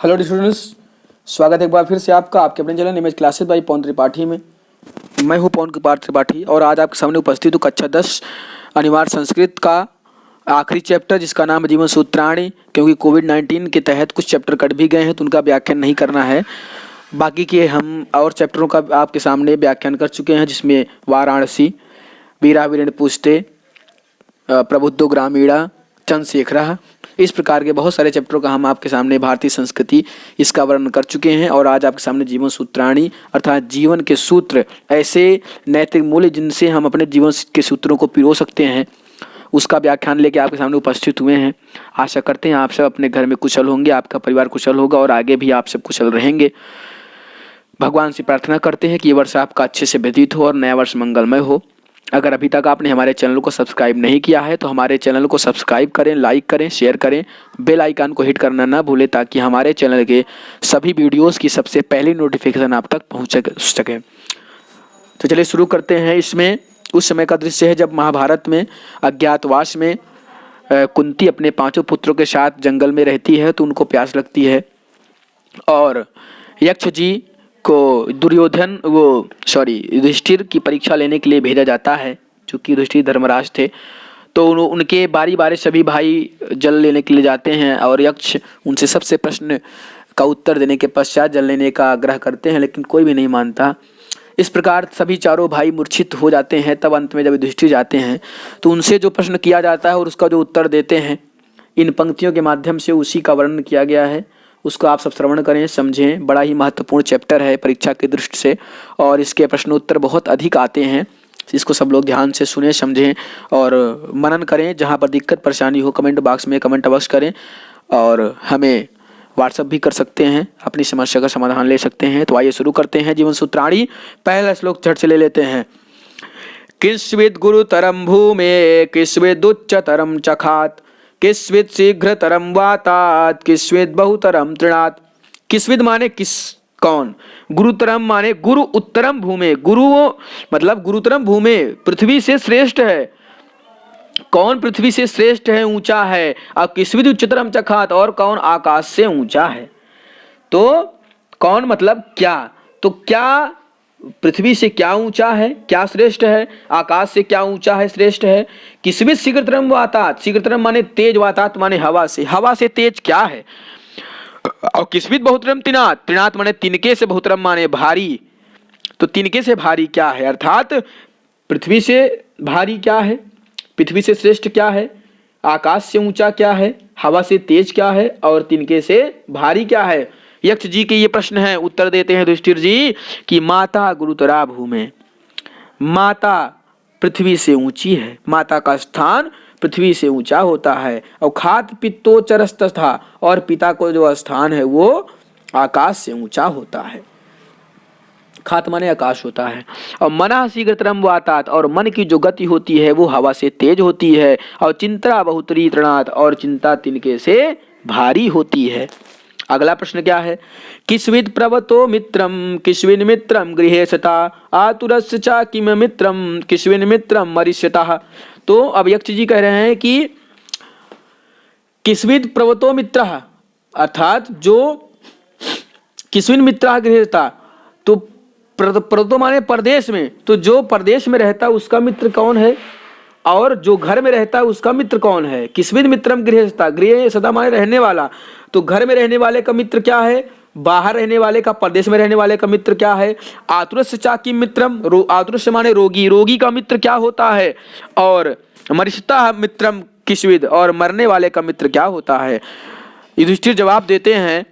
Hello students, स्वागत है एक बार फिर से आपका आपके अपने चैनल इमेज क्लासेस बाई पवन त्रिपाठी में। मैं हूं पवन कुमार त्रिपाठी और आज आपके सामने उपस्थित हूं कक्षा 10 अनिवार्य संस्कृत का आखिरी चैप्टर जिसका नाम है जीवन सूत्राणी। क्योंकि कोविड-19 के तहत कुछ चैप्टर कट भी गए हैं तो उनका व्याख्यान नहीं करना है। बाकी के हम और चैप्टरों का आपके सामने व्याख्यान कर चुके हैं, जिसमें वाराणसी, वीरा वीरेंद्र पूछते, प्रबुद्धो ग्रामीणा, चंद्रशेखरा, इस प्रकार के बहुत सारे चैप्टरों का हम आपके सामने भारतीय संस्कृति इसका वर्णन कर चुके हैं। और आज आपके सामने जीवन सूत्राणी अर्थात जीवन के सूत्र, ऐसे नैतिक मूल्य जिनसे हम अपने जीवन के सूत्रों को पिरो सकते हैं, उसका व्याख्यान लेके आपके सामने उपस्थित हुए हैं। आशा करते हैं आप सब अपने घर में कुशल होंगे, आपका परिवार कुशल होगा और आगे भी आप सब कुशल रहेंगे। भगवान से प्रार्थना करते हैं कि ये वर्ष आपका अच्छे से व्यतीत हो और नया वर्ष मंगलमय हो। अगर अभी तक आपने हमारे चैनल को सब्सक्राइब नहीं किया है तो हमारे चैनल को सब्सक्राइब करें, लाइक करें, शेयर करें, बेल आइकन को हिट करना ना भूलें ताकि हमारे चैनल के सभी वीडियोस की सबसे पहली नोटिफिकेशन आप तक पहुंच सके। तो चलिए शुरू करते हैं। इसमें उस समय का दृश्य है जब महाभारत में अज्ञातवास में कुंती अपने 5 पुत्रों के साथ जंगल में रहती है तो उनको प्यास लगती है और यक्ष जी को युधिष्ठिर की परीक्षा लेने के लिए भेजा जाता है। चूँकि युधिष्ठिर धर्मराज थे तो उनके बारी बारी सभी भाई जल लेने के लिए जाते हैं और यक्ष उनसे सबसे प्रश्न का उत्तर देने के पश्चात जल लेने का आग्रह करते हैं, लेकिन कोई भी नहीं मानता। इस प्रकार सभी चारों भाई मूर्छित हो जाते हैं। तब अंत में जब युधिष्ठिर जाते हैं तो उनसे जो प्रश्न किया जाता है और उसका जो उत्तर देते हैं, इन पंक्तियों के माध्यम से उसी का वर्णन किया गया है। उसको आप सब श्रवण करें, समझें। बड़ा ही महत्वपूर्ण चैप्टर है परीक्षा की दृष्टि से और इसके प्रश्न उत्तर बहुत अधिक आते हैं। इसको सब लोग ध्यान से सुने, समझें और मनन करें। जहाँ पर दिक्कत परेशानी हो कमेंट बॉक्स में कमेंट अवश्य करें और हमें व्हाट्सअप भी कर सकते हैं, अपनी समस्या का समाधान ले सकते हैं। तो आइए शुरू करते हैं जीवन सूत्राणी। पहला श्लोक झट से ले लेते हैं। किस्विद गुरुतरम भूमे किस्विद उच्चतरम चखात किस्विद शीघ्रतरम वातात किस्विद बहुतरम तृणात। किस्विद माने किस, कौन। गुरुतरम माने गुरु उत्तरम भूमे, गुरु मतलब गुरुतरम भूमे पृथ्वी से श्रेष्ठ है। कौन पृथ्वी से श्रेष्ठ है, ऊंचा है। अब किस्विद उच्चतरम चखात, और कौन आकाश से ऊंचा है। तो कौन मतलब क्या, तो क्या पृथ्वी से क्या ऊंचा है, क्या श्रेष्ठ है, आकाश से क्या ऊंचा है, श्रेष्ठ है। किस्विद शीघ्रतरम वातात, शीघ्रतरम माने तेज, वातात माने हवा से तेज क्या है। और किस्विद बहुतरम तृणात, तृणात माने तिनके से, बहुतरम माने भारी। तो तिनके से भारी क्या है, अर्थात पृथ्वी से भारी क्या है, पृथ्वी से श्रेष्ठ क्या है, आकाश से ऊंचा क्या है, हवा से तेज क्या है और तिनके से भारी क्या है। यक्ष जी के ये प्रश्न है, उत्तर देते हैं युधिष्ठिर जी कि माता गुरुतरा भूमे, माता पृथ्वी से ऊंची है, माता का स्थान पृथ्वी से ऊंचा होता है। और खात पित्तोचरस्तथा, और पिता को जो स्थान है वो आकाश से ऊंचा होता है। खात माने आकाश होता है। और मना शीघ्रतरम वातात, और मन की जो गति होती है वो हवा से तेज होती है। और चिंता बहुतरी तृणात, और चिंता तिनके से भारी होती है। अगला प्रश्न क्या है। किस्विद प्रवतो मित्रम किस्विन मित्रम गृहे सता आतुरस्य चा किम मित्रम किस्विन मित्रम मरिष्यतः। तो अब यक्ष जी कह रहे हैं कि किस्विद प्रवतो मित्र, अर्थात जो किस्विन मित्र गृहे सता, तो प्रवतो माने परदेश में, तो जो परदेश में रहता है उसका मित्र कौन है, और जो घर में रहता है उसका मित्र कौन है। किस्विद मित्रम गृहे सता, गृह सदा माने रहने वाला, तो घर में रहने वाले का मित्र क्या है, बाहर रहने वाले का, परदेश में रहने वाले का मित्र क्या है। आतुरस्य चा किम मित्रम, आतुरस्य माने रोगी, रोगी का मित्र क्या होता है। और मरिष्यतः मित्रम किस्विद, और मरने वाले का मित्र क्या होता है। युधिष्ठिर जवाब देते हैं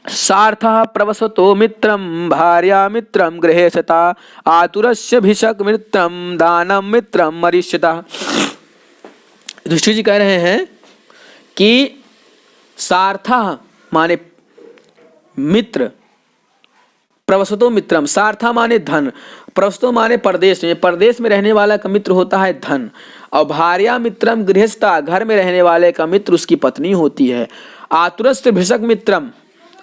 सार्थः प्रवसतो मित्रम भार्या मित्रम गृहे सता आतुरस्य भिषक मित्रम दानम मित्रम मरिष्यतः। युधिष्ठिर जी कह रहे हैं कि सार्थः माने मित्र, प्रवसतो मित्रम, सार्था माने धन, प्रवसतो माने परदेश में रहने वाला का मित्र होता है धन। और भार्या मित्रम गृहस्था, घर में रहने वाले का मित्र उसकी पत्नी होती है। आतुरस्य भिषक मित्रम,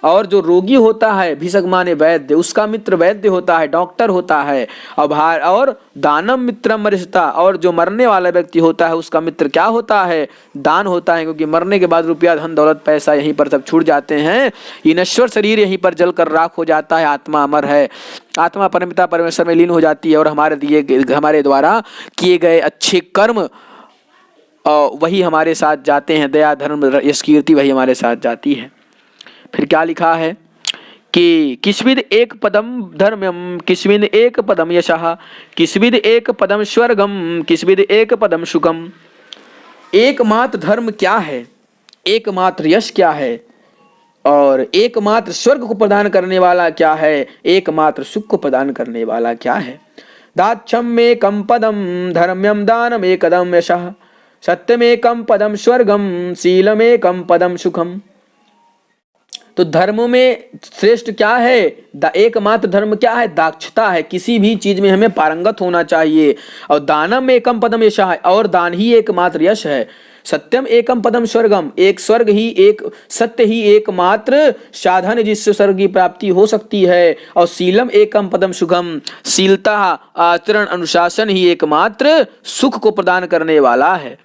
और जो रोगी होता है भिषक माने वैद्य, उसका मित्र वैद्य होता है, डॉक्टर होता है। और दानम मित्रम मरिष्यता, और जो मरने वाला व्यक्ति होता है उसका मित्र क्या होता है? दान होता है, क्योंकि मरने के बाद रुपया धन दौलत पैसा यहीं पर सब छूट जाते हैं। ये नश्वर शरीर यहीं पर जलकर राख हो जाता है, आत्मा अमर है, आत्मा परमपिता परमेश्वर में लीन हो जाती है और हमारे द्वारा किए गए अच्छे कर्म वही हमारे साथ जाते हैं, दया धर्म यश कीर्ति वही हमारे साथ जाती है। फिर क्या लिखा है कि किस्विद एक पदम धर्मम, किस्विद एक पदम यशः, किस्विद एक पदम स्वर्गम, किस्विद एक पदम सुखम। एकमात्र धर्म क्या है, एकमात्र यश क्या है, और एकमात्र स्वर्ग को प्रदान करने वाला क्या है, एकमात्र सुख को प्रदान करने वाला क्या है? दाक्षम एकम पदम धर्म्यम दानम एकदम यशः, सत्यमेकम पदम स्वर्गम, शीलमेकम पदम सुखम। तो धर्म में श्रेष्ठ क्या है? एकमात्र धर्म क्या है? दाक्षता है, किसी भी चीज में हमें पारंगत होना चाहिए। और दानम एकम पदम यश है, और दान ही एकमात्र यश है। सत्यम एकम पदम स्वर्गम, एक स्वर्ग ही, एक सत्य ही एकमात्र साधन जिससे स्वर्ग की प्राप्ति हो सकती है। और शीलम एकम पदम सुखम, शीलता आचरण अनुशासन ही एकमात्र सुख को प्रदान करने वाला है।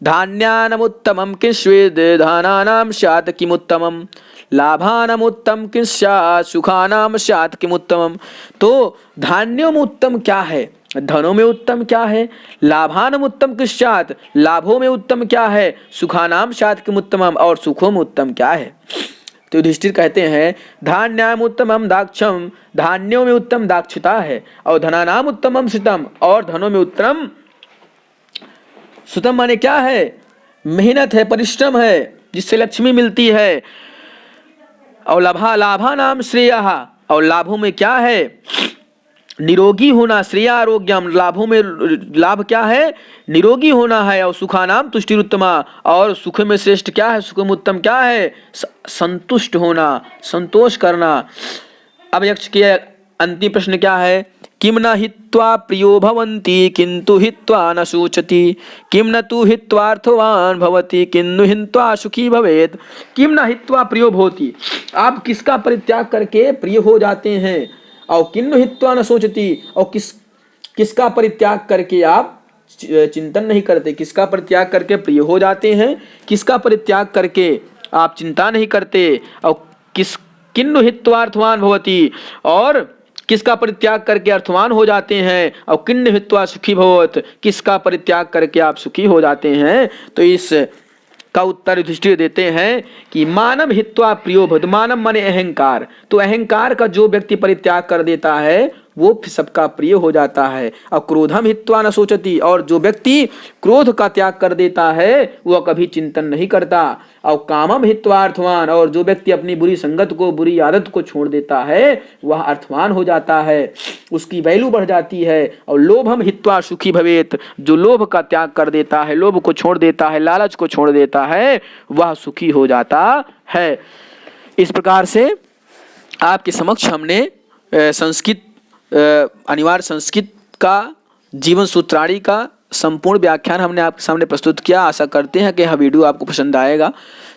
धान्यानमुत्तमं किस्वेद धानानां स्यात् किमुत्तमं, लाभानामुत्तमं किस्यात् सुखानां स्यात् किमुत्तमं। तो धान्यों में उत्तम क्या है, धनों में उत्तम क्या है, लाभानाम उत्तम किस्यात्, लाभों में उत्तम क्या है, सुखानाम स्यात् किमुत्तमं, और सुखों में उत्तम क्या है। तो युधिष्ठिर कहते हैं धान्याम उत्तमम दाक्षम, धान्यों में उत्तम दाक्षता है, और धनानाम उत्तमम सुतम, और धनों में उत्तम सुतम माने क्या है? मेहनत है, परिश्रम है, जिससे लक्ष्मी मिलती है। और लाभा नाम श्रेयः, और लाभों में क्या है? निरोगी होना, श्रेय आरोग्यम, लाभों में लाभ क्या है? निरोगी होना है। और सुखानाम तुष्टिरुत्तमा, और सुख में श्रेष्ठ क्या है, सुख में उत्तम क्या है? संतुष्ट होना, संतोष करना। अब यक्ष के अंतिम प्रश्न क्या है? किम न हित्वा प्रियो भवन्ति किंतु हित्वा न शोचति, किम न तु हित्वार्थवान भवति किंतु हित्वा सुखी भवेत्। किम न हित्वा प्रियो भवति, आप किसका परित्याग करके प्रिय हो जाते हैं? और किन्नु हित्वा न शोचति, और किसका परित्याग करके आप चिंतन नहीं करते? किसका परित्याग करके प्रिय हो जाते हैं, किसका परित्याग करके आप चिंता नहीं करते? और किन्नु हित्वार्थवान भवति, और किसका परित्याग करके अर्थवान हो जाते हैं? और किन्न हित्वा सुखी भवत, किसका परित्याग करके आप सुखी हो जाते हैं? तो इस का उत्तर युधिष्ठिर देते हैं कि मानव हित्वा प्रियो भवति, मानव माने अहंकार। तो अहंकार का जो व्यक्ति परित्याग कर देता है वो सबका प्रिय हो जाता है। और क्रोधम हित्वा न सोचति, और जो व्यक्ति क्रोध का त्याग कर देता है वह कभी चिंतन नहीं करता। और कामम हित्वा अर्थवान, और जो व्यक्ति अपनी बुरी संगत को, बुरी आदत को छोड़ देता है वह अर्थवान हो जाता है, उसकी वैल्यू बढ़ जाती है। और लोभम हित्वा सुखी भवेत, जो लोभ का त्याग कर देता है, लोभ को छोड़ देता है, लालच को छोड़ देता है, वह सुखी हो जाता है। इस प्रकार से आपके समक्ष हमने संस्कृत अनिवार्य संस्कृत का जीवन सूत्राणी का संपूर्ण व्याख्यान हमने आपके सामने प्रस्तुत किया। आशा करते हैं कि यह वीडियो आपको पसंद आएगा।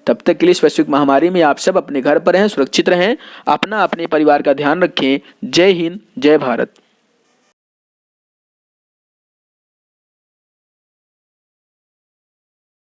तब तक के लिए इस वैश्विक महामारी में आप सब अपने घर पर रहें, सुरक्षित रहें, अपना अपने परिवार का ध्यान रखें। जय हिंद, जय भारत।